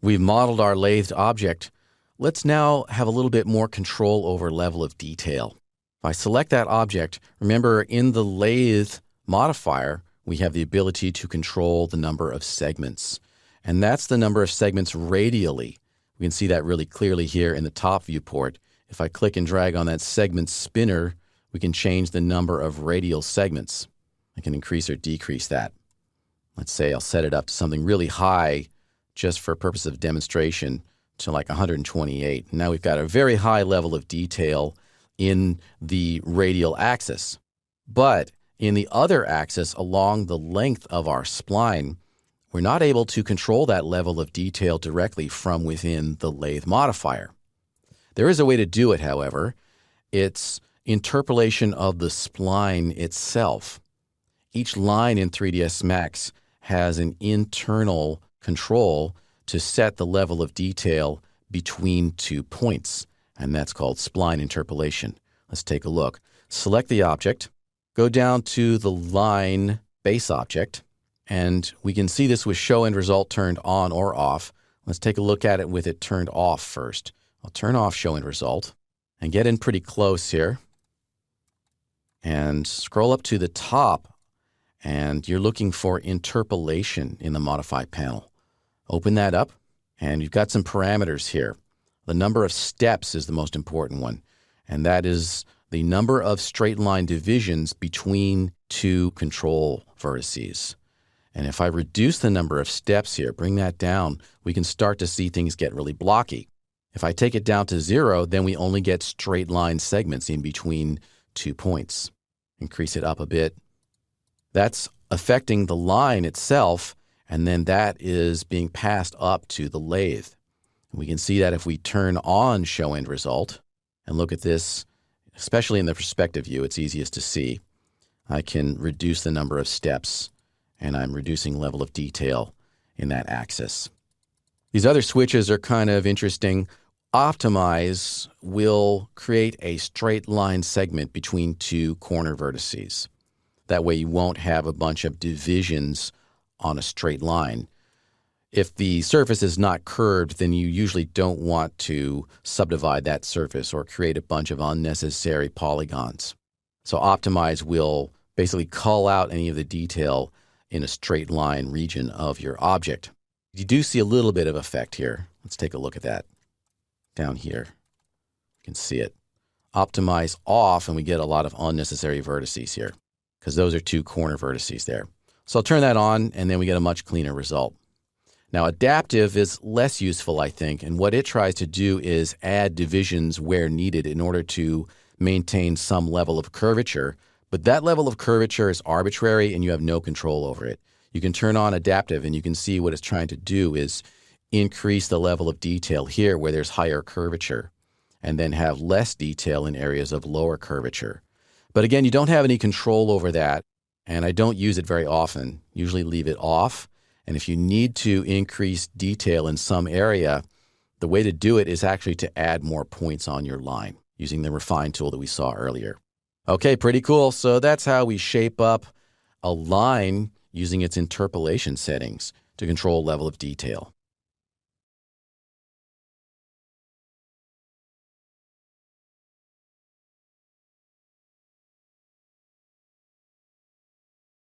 We've modeled our lathed object. Let's now have a little bit more control over level of detail. If I select that object, remember in the lathe modifier, we have the ability to control the number of segments. And that's the number of segments radially. We can see that really clearly here in the top viewport. If I click and drag on that segment spinner, we can change the number of radial segments. I can increase or decrease that. Let's say I'll set it up to something really high just for purpose of demonstration to like 128. Now we've got a very high level of detail in the radial axis. But in the other axis along the length of our spline, we're not able to control that level of detail directly from within the lathe modifier. There is a way to do it, however. It's interpolation of the spline itself. Each line in 3ds Max has an internal control to set the level of detail between 2 points, and that's called spline interpolation. Let's take a look. Select the object, go down to the line base object, and we can see this with show end result turned on or off. Let's take a look at it with it turned off first. I'll turn off show end result and get in pretty close here and scroll up to the top, and you're looking for interpolation in the modify panel. Open that up, and you've got some parameters here. The number of steps is the most important one, and that is the number of straight line divisions between 2 control vertices. And if I reduce the number of steps here, bring that down, we can start to see things get really blocky. If I take it down to 0, then we only get straight line segments in between 2 points. Increase it up a bit. That's affecting the line itself, and then that is being passed up to the lathe. We can see that if we turn on show end result and look at this, especially in the perspective view, it's easiest to see. I can reduce the number of steps, and I'm reducing level of detail in that axis. These other switches are kind of interesting. Optimize will create a straight line segment between 2 corner vertices. That way you won't have a bunch of divisions on a straight line. If the surface is not curved, then you usually don't want to subdivide that surface or create a bunch of unnecessary polygons. So Optimize will basically cull out any of the detail in a straight line region of your object. You do see a little bit of effect here. Let's take a look at that. Down here, you can see it. Optimize off, and we get a lot of unnecessary vertices here because those are 2 corner vertices there. So I'll turn that on, and then we get a much cleaner result. Now, adaptive is less useful, I think, and what it tries to do is add divisions where needed in order to maintain some level of curvature, but that level of curvature is arbitrary and you have no control over it. You can turn on adaptive, and you can see what it's trying to do is increase the level of detail here where there's higher curvature, and then have less detail in areas of lower curvature. But again, you don't have any control over that, and I don't use it very often. Usually leave it off, and if you need to increase detail in some area, the way to do it is actually to add more points on your line using the refine tool that we saw earlier. Okay, pretty cool. So that's how we shape up a line using its interpolation settings to control level of detail.